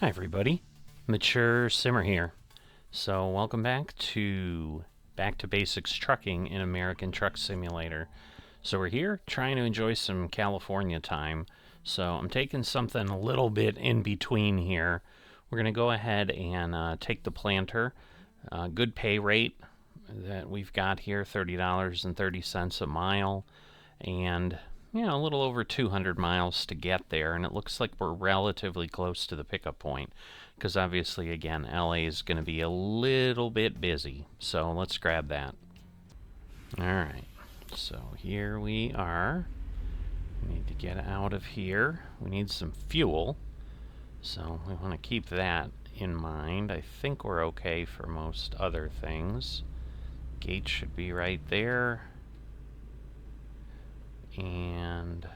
Hi everybody, Mature Simmer here. So welcome back to Basics Trucking in American Truck Simulator. So we're here trying to enjoy some California time. So I'm taking something a little bit in between here. We're going to go ahead and take the planter. Good pay rate that we've got here, $30.30 a mile. And a little over 200 miles to get there, and it looks like we're relatively close to the pickup point, because obviously, again, LA is going to be a little bit busy, so let's grab that. Alright, so here we are. We need to get out of here. We need some fuel, so we want to keep that in mind. I think we're okay for most other things. Gate should be right there. And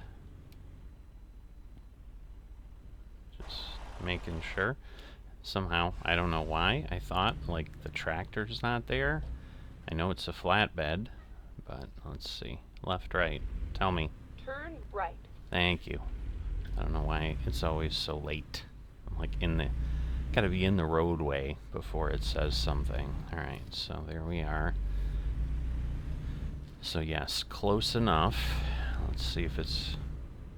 just making sure. Somehow, I don't know why, I thought like the tractor's not there. I know it's a flatbed, but let's see. Left, right. Tell me. Turn right. Thank you. I don't know why it's always so late. I'm like gotta be in the roadway before it says something. Alright, so there we are. So yes, close enough. Let's see if it's...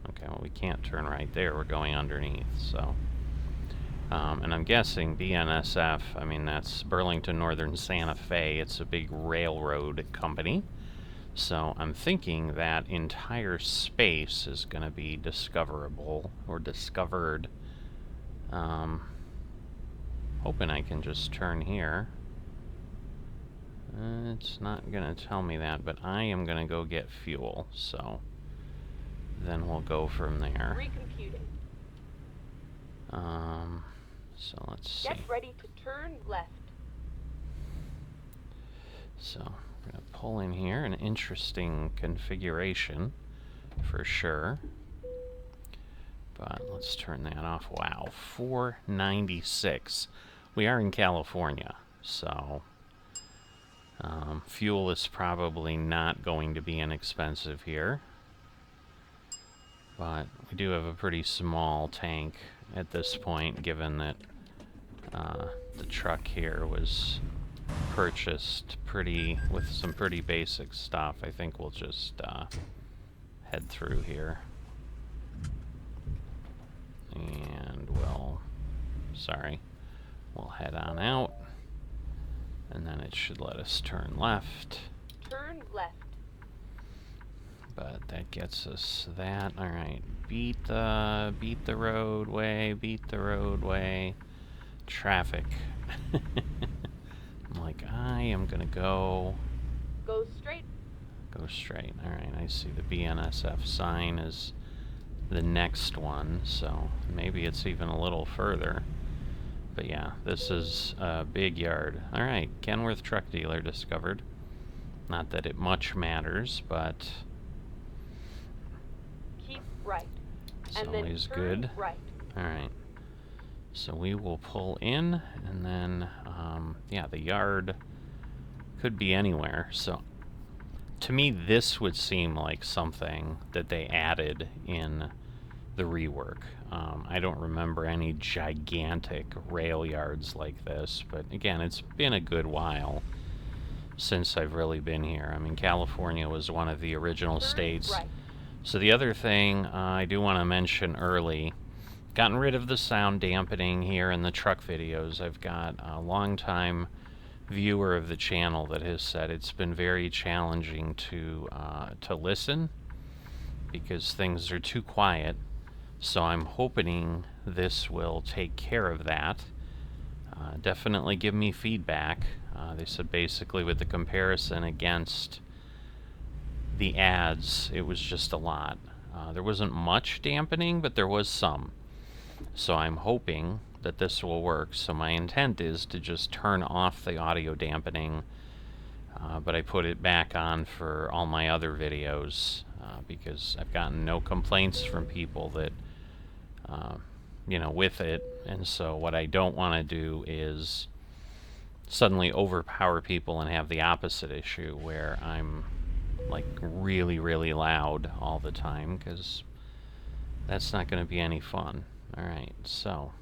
Okay, well, we can't turn right there. We're going underneath, so... and I'm guessing BNSF, I mean, that's Burlington Northern Santa Fe. It's a big railroad company. So I'm thinking that entire space is going to be discoverable, or discovered. Hoping I can just turn here. It's not going to tell me that, but I am going to go get fuel, so then we'll go from there. Recomputing. So let's see. Get ready to turn left. So we're going to pull in here, an interesting configuration for sure. But let's turn that off. Wow, $4.96. We are in California, so... fuel is probably not going to be inexpensive here, but we do have a pretty small tank at this point, given that the truck here was purchased with some pretty basic stuff. I think we'll just head through here, and we'll head on out. And then it should let us turn left. Turn left. But that gets us that. Alright. Beat the roadway. Beat the roadway. Traffic. I'm like, I am gonna go... Go straight. Go straight. Alright, I see the BNSF sign is the next one, so maybe it's even a little further. But yeah, this is a big yard. Alright, Kenworth Truck Dealer discovered. Not that it much matters, but... Keep right. It's and always then turn good. Right. Alright. So we will pull in, and then, yeah, the yard could be anywhere. So, to me, this would seem like something that they added in the rework. I don't remember any gigantic rail yards like this, but again, it's been a good while since I've really been here. I mean, California was one of the original states. Right. So the other thing I do want to mention early, gotten rid of the sound dampening here in the truck videos. I've got a long-time viewer of the channel that has said it's been very challenging to listen because things are too quiet. So I'm hoping this will take care of that. Definitely give me feedback. They said basically with the comparison against the ads, it was just a lot. There wasn't much dampening, but there was some. So I'm hoping that this will work. So my intent is to just turn off the audio dampening, but I put it back on for all my other videos because I've gotten no complaints from people that with it, and so what I don't want to do is suddenly overpower people and have the opposite issue where I'm like really, really loud all the time, because that's not going to be any fun. Alright, so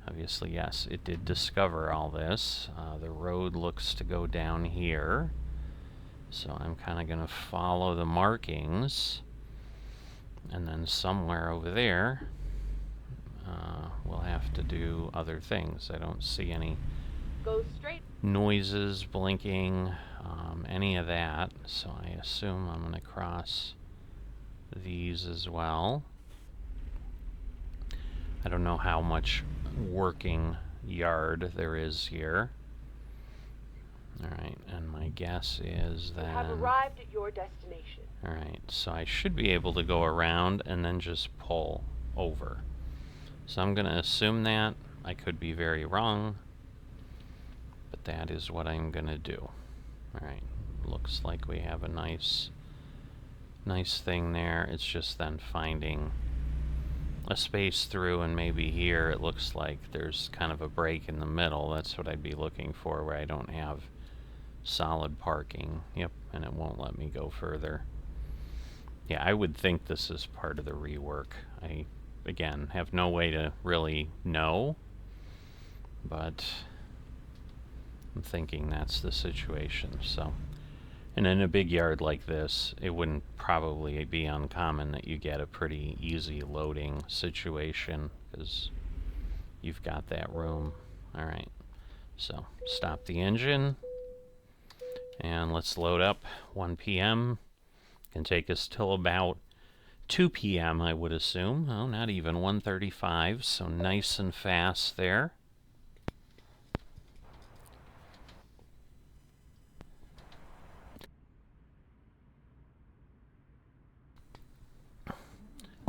Obviously, yes, it did discover all this. The road looks to go down here. So I'm kind of going to follow the markings. And then somewhere over there, we'll have to do other things. I don't see any Go straight. noises, blinking, any of that. So I assume I'm going to cross these as well. I don't know how much working yard there is here. Alright, and my guess is that... You have arrived at your destination. Alright, so I should be able to go around and then just pull over. So I'm going to assume that. I could be very wrong, but that is what I'm going to do. Alright, looks like we have a nice thing there. It's just then finding a space through, and maybe here it looks like there's kind of a break in the middle. That's what I'd be looking for, where I don't have solid parking. Yep, and it won't let me go further. Yeah, I would think this is part of the rework. I, again, have no way to really know, but I'm thinking that's the situation. So, and in a big yard like this, it wouldn't probably be uncommon that you get a pretty easy loading situation, because you've got that room. Alright, so stop the engine, and let's load up. 1 p.m. Can take us till about 2 p.m. I would assume. Oh, not even 1:35, so nice and fast there.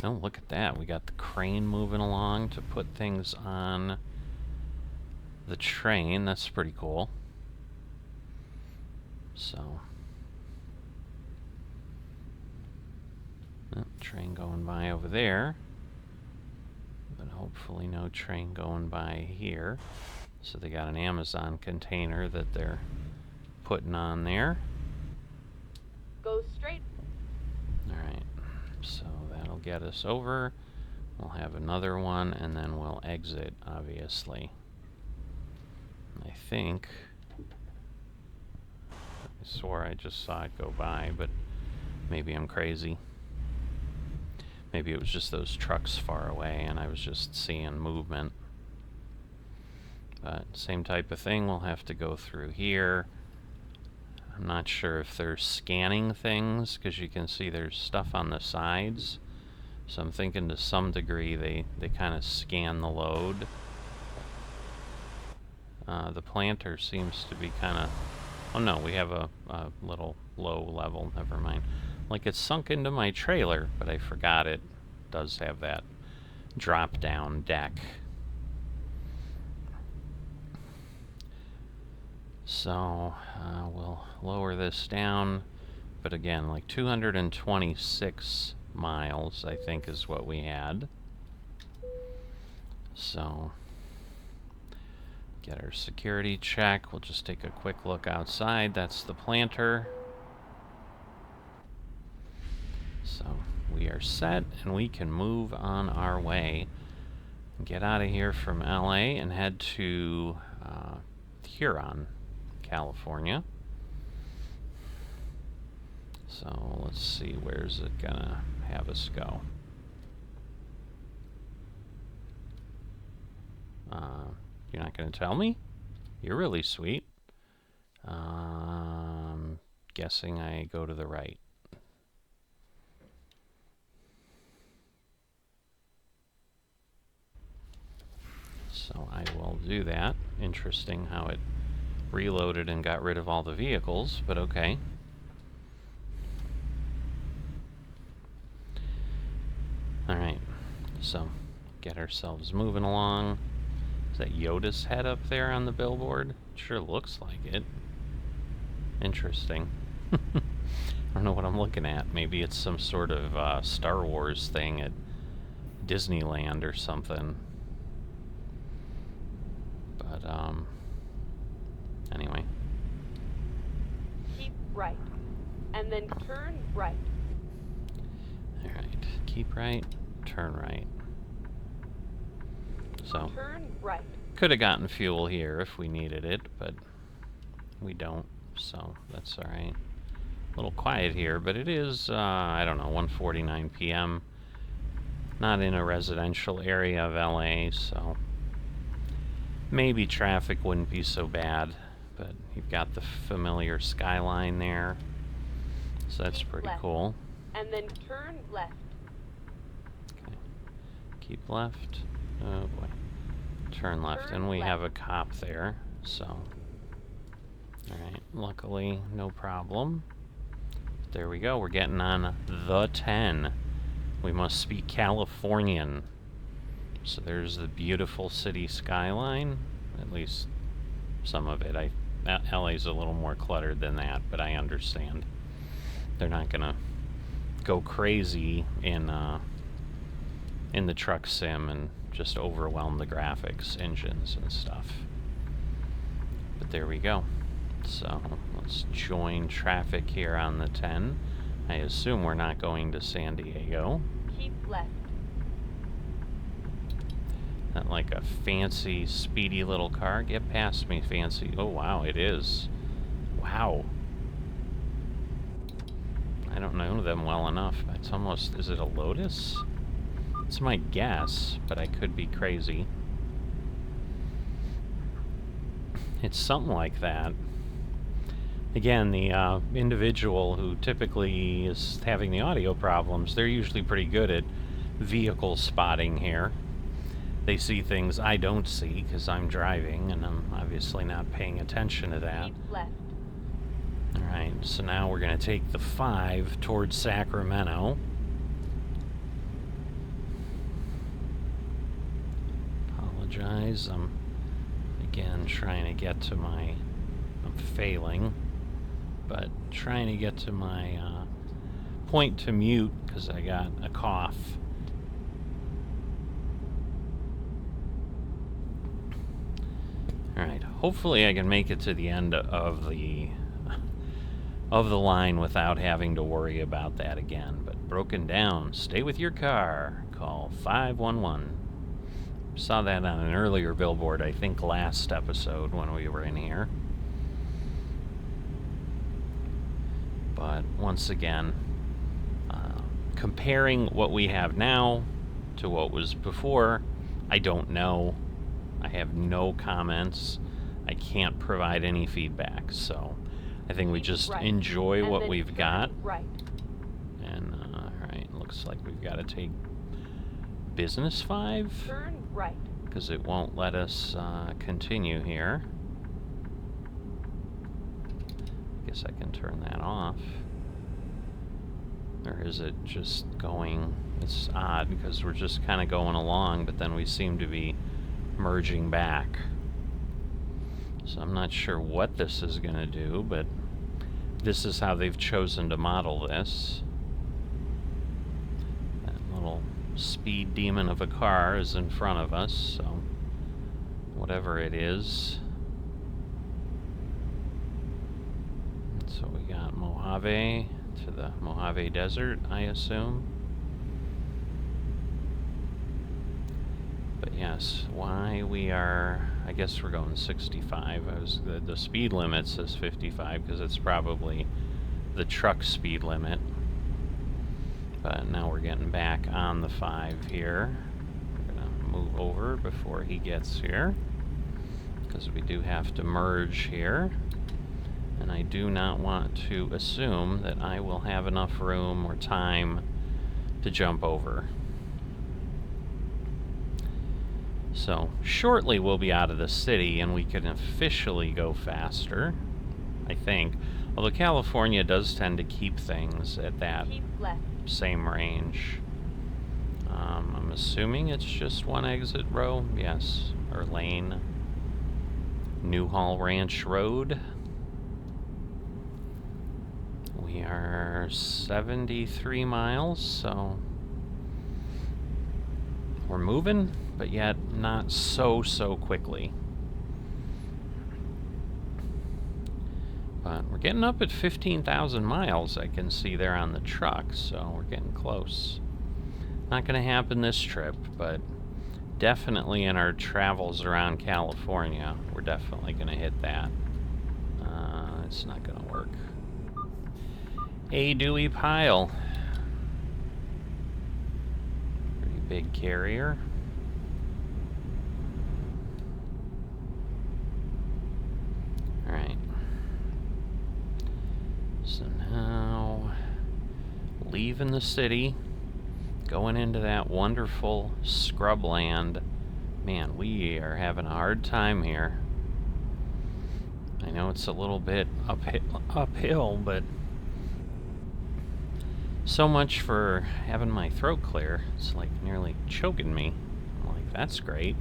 Oh, look at that. We got the crane moving along to put things on the train. That's pretty cool. So, oh, train going by over there, but hopefully no train going by here. So they got an Amazon container that they're putting on there. Go straight. Alright, so that'll get us over. We'll have another one, and then we'll exit, obviously. I think... I swore I just saw it go by, but maybe I'm crazy. Maybe it was just those trucks far away and I was just seeing movement. But same type of thing, we'll have to go through here. I'm not sure if they're scanning things, because you can see there's stuff on the sides. So I'm thinking to some degree they kind of scan the load. The planter seems to be kind of... Oh no, we have a little low level, never mind. Like it's sunk into my trailer, but I forgot it does have that drop down deck. So we'll lower this down, but again, like 226 miles I think is what we had. So get our security check. We'll just take a quick look outside. That's the planter. So we are set, and we can move on our way and get out of here from LA and head to Huron, California. So let's see, where's it gonna have us go? You're not gonna tell me? You're really sweet. Guessing I go to the right. So I will do that. Interesting how it reloaded and got rid of all the vehicles, but okay. Alright, so get ourselves moving along. Is that Yoda's head up there on the billboard? Sure looks like it. Interesting. I don't know what I'm looking at. Maybe it's some sort of Star Wars thing at Disneyland or something. But, anyway. Keep right. And then turn right. Alright, keep right, turn right. So Turn right. could have gotten fuel here if we needed it, but we don't, so that's all right. A little quiet here, but it is, I don't know, 1:49 p.m. Not in a residential area of LA, so maybe traffic wouldn't be so bad, but you've got the familiar skyline there, so that's Keep pretty left. cool. And then turn left. Okay. Keep left. Oh boy. Turn left, Turn and we left. have a cop there, so. Alright, luckily, no problem. There we go, we're getting on the 10. We must speak Californian. So there's the beautiful city skyline, at least some of it. LA's a little more cluttered than that, but I understand. They're not gonna go crazy in the truck sim and just overwhelm the graphics engines and stuff. But there we go. So let's join traffic here on the 10. I assume we're not going to San Diego. Keep left. Not like a fancy, speedy little car. Get past me, fancy. Oh, wow, it is. Wow. I don't know them well enough. It's almost... Is it a Lotus? It's my guess, but I could be crazy. It's something like that. Again, the individual who typically is having the audio problems, they're usually pretty good at vehicle spotting here. They see things I don't see because I'm driving, and I'm obviously not paying attention to that. Keep left. Alright, so now we're going to take the 5 towards Sacramento. Apologize, I'm again trying to get to my... I'm failing, but trying to get to my point to mute because I got a cough. Alright, hopefully I can make it to the end of the line without having to worry about that again. But broken down, stay with your car, call 511. Saw that on an earlier billboard, I think last episode when we were in here. But once again, comparing what we have now to what was before, I don't know. I have no comments. I can't provide any feedback, so I think we just right. enjoy And what then we've turn got. Right. And, alright, looks like we've got to take business 5, Turn right. because it won't let us continue here. Guess I can turn that off. Or is it just going... It's odd because we're just kind of going along, but then we seem to be merging back. So I'm not sure what this is going to do, but this is how they've chosen to model this. That little speed demon of a car is in front of us, so whatever it is. So we got Mojave to the Mojave Desert, I assume. But yes, why we are... I guess we're going 65. The speed limit says 55 because it's probably the truck speed limit. But now we're getting back on the 5 here. We're going to move over before he gets here, because we do have to merge here. And I do not want to assume that I will have enough room or time to jump over. So, shortly we'll be out of the city and we can officially go faster, I think. Although California does tend to keep things at that Keep left. same range. I'm assuming it's just one exit row, yes, or lane. Newhall Ranch Road. We are 73 miles, so we're moving, but yet not so quickly. But we're getting up at 15,000 miles, I can see there on the truck, so we're getting close. Not going to happen this trip, but definitely in our travels around California, we're definitely going to hit that. It's not going to work. A Dewey Pile. Pretty big carrier. Alright. So now, leaving the city, going into that wonderful scrubland. Man, we are having a hard time here. I know it's a little bit uphill, but so much for having my throat clear. It's like nearly choking me. I'm like, that's great.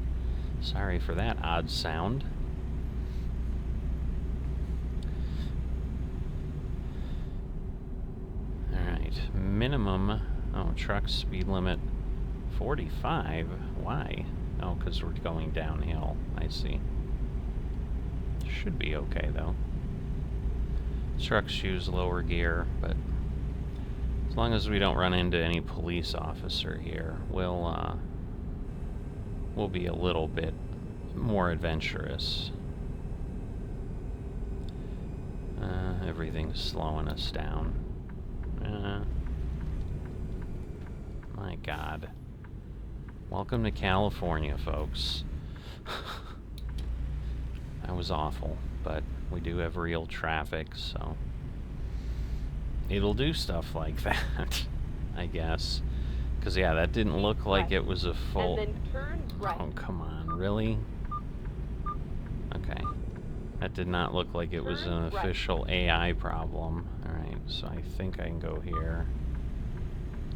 Sorry for that odd sound. Alright, minimum, truck speed limit 45. Why? Oh, because we're going downhill. I see. Should be okay, though. Trucks use lower gear, but as long as we don't run into any police officer here, we'll be a little bit more adventurous. Everything's slowing us down. My God. Welcome to California, folks. That was awful, but we do have real traffic, so it'll do stuff like that, I guess. Because, yeah, that didn't look like it was a full... And then turn right. Oh, come on, really? Okay. That did not look like it was an official AI problem. Alright, so I think I can go here.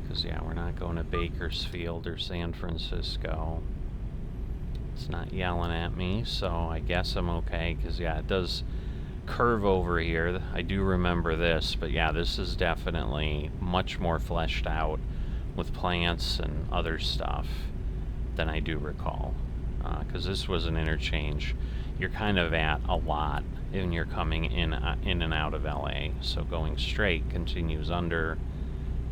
Because, yeah, we're not going to Bakersfield or San Francisco. It's not yelling at me, so I guess I'm okay. Because, yeah, it does curve over here. I do remember this, but, yeah, this is definitely much more fleshed out with plants and other stuff than I do recall. Because this was an interchange. You're kind of at a lot when you're coming in and out of LA. So going straight continues under,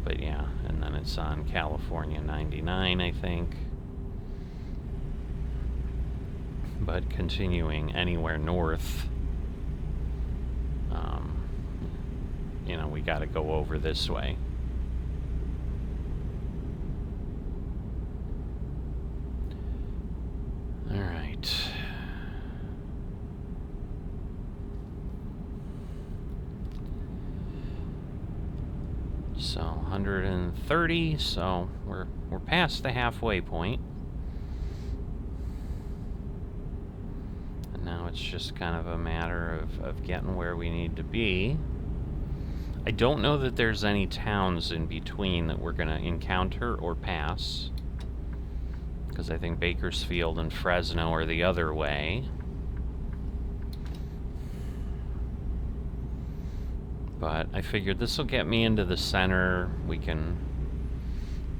but yeah, and then it's on California 99, I think. But continuing anywhere north, you know, we got to go over this way. All right. So 130, so we're past the halfway point. And now it's just kind of a matter of getting where we need to be. I don't know that there's any towns in between that we're going to encounter or pass. Because I think Bakersfield and Fresno are the other way. But I figured this will get me into the center. We can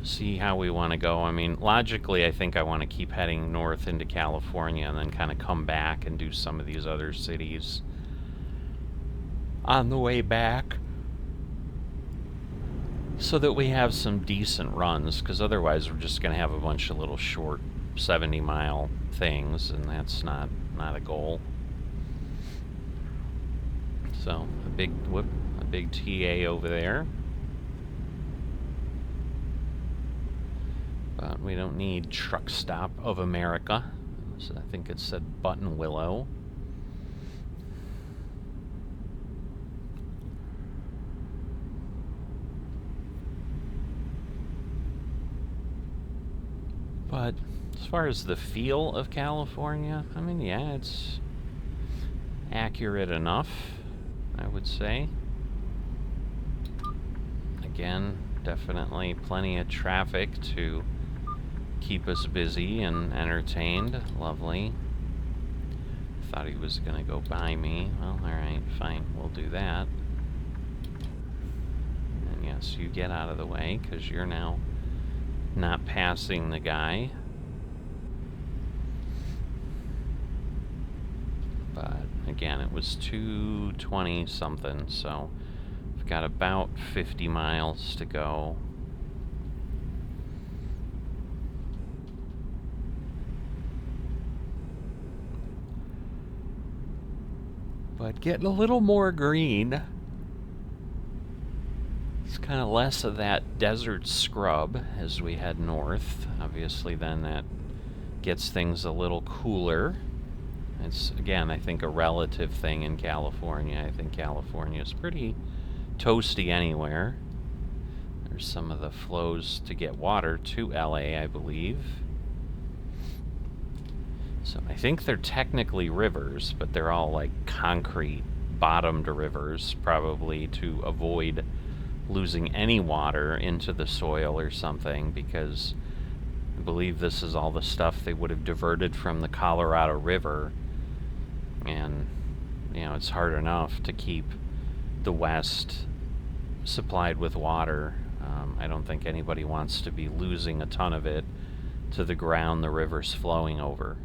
see how we want to go. I mean, logically, I think I want to keep heading north into California and then kind of come back and do some of these other cities on the way back, so that we have some decent runs, because otherwise we're just going to have a bunch of little short 70-mile things, and that's not a goal. So, a big TA over there. But we don't need Truck Stop of America. So I think it said Button Willow. But as far as the feel of California, I mean, yeah, it's accurate enough, I would say. Again, definitely plenty of traffic to keep us busy and entertained. Lovely. Thought he was gonna go by me. Well, alright, fine, we'll do that. And yes, you get out of the way, because you're now not passing the guy. But again, it was 220 something, so we've got about 50 miles to go. but getting a little more green. It's kind of less of that desert scrub as we head north. Obviously, then that gets things a little cooler. It's, again, I think a relative thing in California. I think California is pretty toasty anywhere. There's some of the flows to get water to LA, I believe. So I think they're technically rivers, but they're all like concrete bottomed rivers, probably to avoid losing any water into the soil or something, because I believe this is all the stuff they would have diverted from the Colorado River. And, you know, it's hard enough to keep the West supplied with water. I don't think anybody wants to be losing a ton of it to the ground the river's flowing over.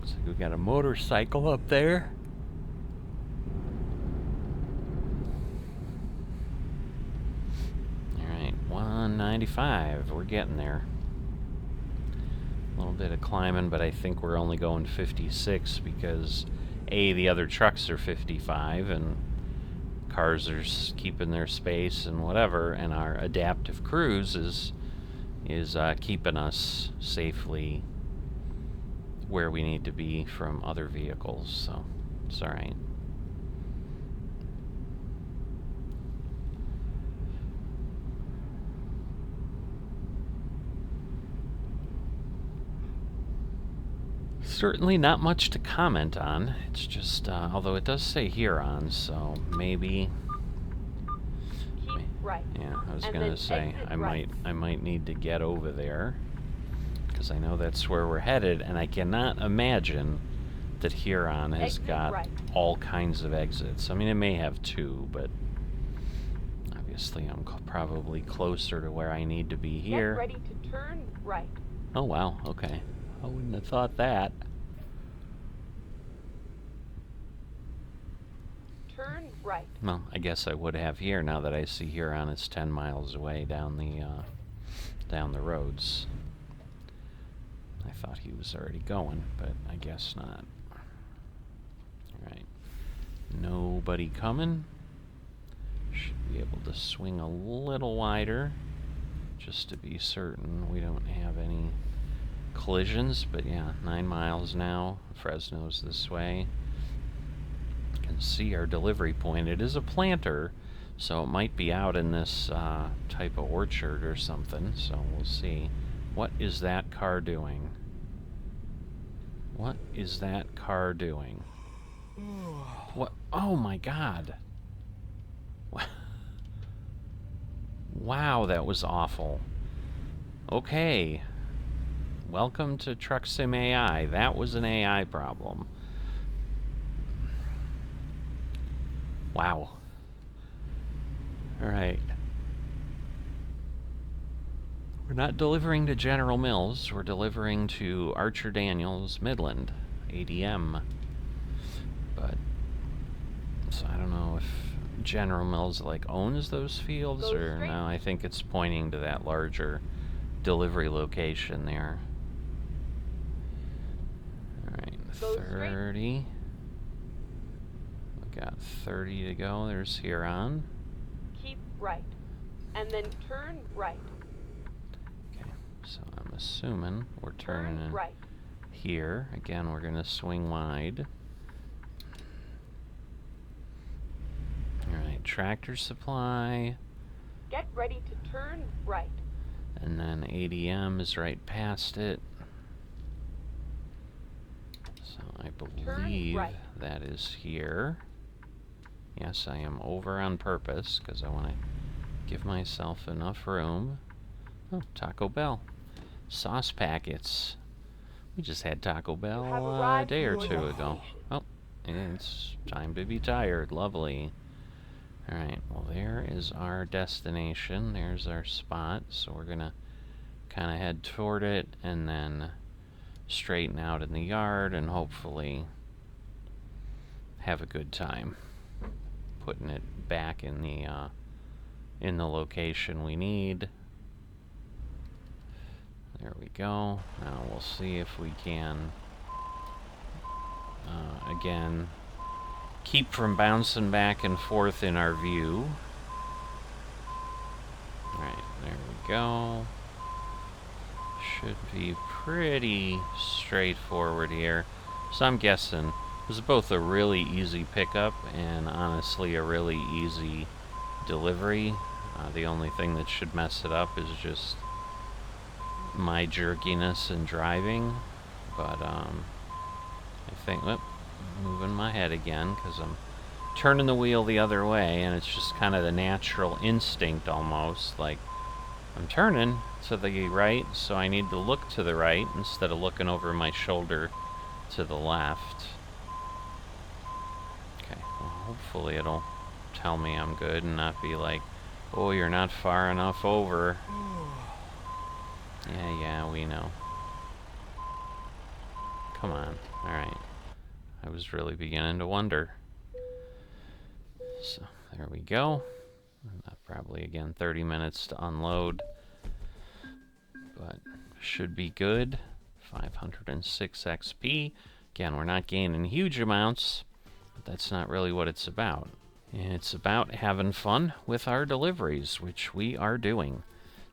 So we got a motorcycle up there. Alright, 195. We're getting there. A little bit of climbing, but I think we're only going 56 because the other trucks are 55 and cars are keeping their space and whatever, and our adaptive cruise is keeping us safely where we need to be from other vehicles, so it's alright. Certainly not much to comment on. It's just, although it does say Huron, so maybe. Keep right. Yeah, I was And gonna then say exit I might need to get over there because I know that's where we're headed, and I cannot imagine that Huron has Exit got right. all kinds of exits. I mean, it may have two, but obviously I'm probably closer to where I need to be here. Get ready to turn right. Oh wow, okay. I wouldn't have thought that. Turn right. Well, I guess I would have here now that I see Huron is 10 miles away down the roads. I thought he was already going, but I guess not. Alright. Nobody coming. Should be able to swing a little wider just to be certain we don't have any collisions, but yeah, 9 miles now. Fresno's this way. You can see our delivery point. It is a planter, so it might be out in this type of orchard or something, so we'll see. What is that car doing? What is that car doing? What? Oh my god. Wow, that was awful. Okay. Welcome to Truck Sim AI. That was an AI problem. Wow. Alright. We're not delivering to General Mills. We're delivering to Archer Daniels Midland, ADM. But, so I don't know if General Mills like owns those fields or no. I think it's pointing to that larger delivery location there. Alright, 30. We got 30 to go. There's Huron. Keep right. And then turn right. Okay, so I'm assuming we're turning Turn right. here. Again, we're going to swing wide. Alright, Tractor Supply. Get ready to turn right. And then ADM is right past it. So I believe right. that is here. Yes, I am over on purpose because I want to give myself enough room. Oh, Taco Bell. Sauce packets. We just had Taco Bell a day or two ago. Oh, it's time to be tired. Lovely. Alright, well there is our destination. There's our spot. So we're going to kind of head toward it and then straighten out in the yard and hopefully have a good time putting it back in the location we need. There we go. Now we'll see if we can Again, keep from bouncing back and forth in our view. Alright, there we go. Should be pretty straightforward here. So I'm guessing this is both a really easy pickup and honestly a really easy delivery. The only thing that should mess it up is just my jerkiness in driving. But I think, whoop, moving my head again because I'm turning the wheel the other way, and it's just kind of the natural instinct almost. Like, I'm turning to the right, so I need to look to the right instead of looking over my shoulder to the left. Okay, well, hopefully it'll tell me I'm good and not be like, oh, you're not far enough over. Yeah, we know. Come on. Alright. I was really beginning to wonder. So, there we go. Probably, again, 30 minutes to unload. But should be good. 506 XP. Again, we're not gaining huge amounts, but that's not really what it's about. It's about having fun with our deliveries, which we are doing.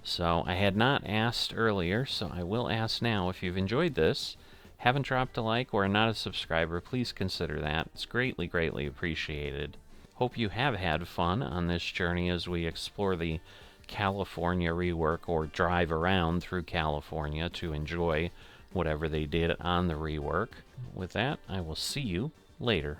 So I had not asked earlier, so I will ask now. If you've enjoyed this, haven't dropped a like, or are not a subscriber, please consider that. It's greatly, greatly appreciated. Hope you have had fun on this journey as we explore the California rework, or drive around through California to enjoy whatever they did on the rework. With that, I will see you later.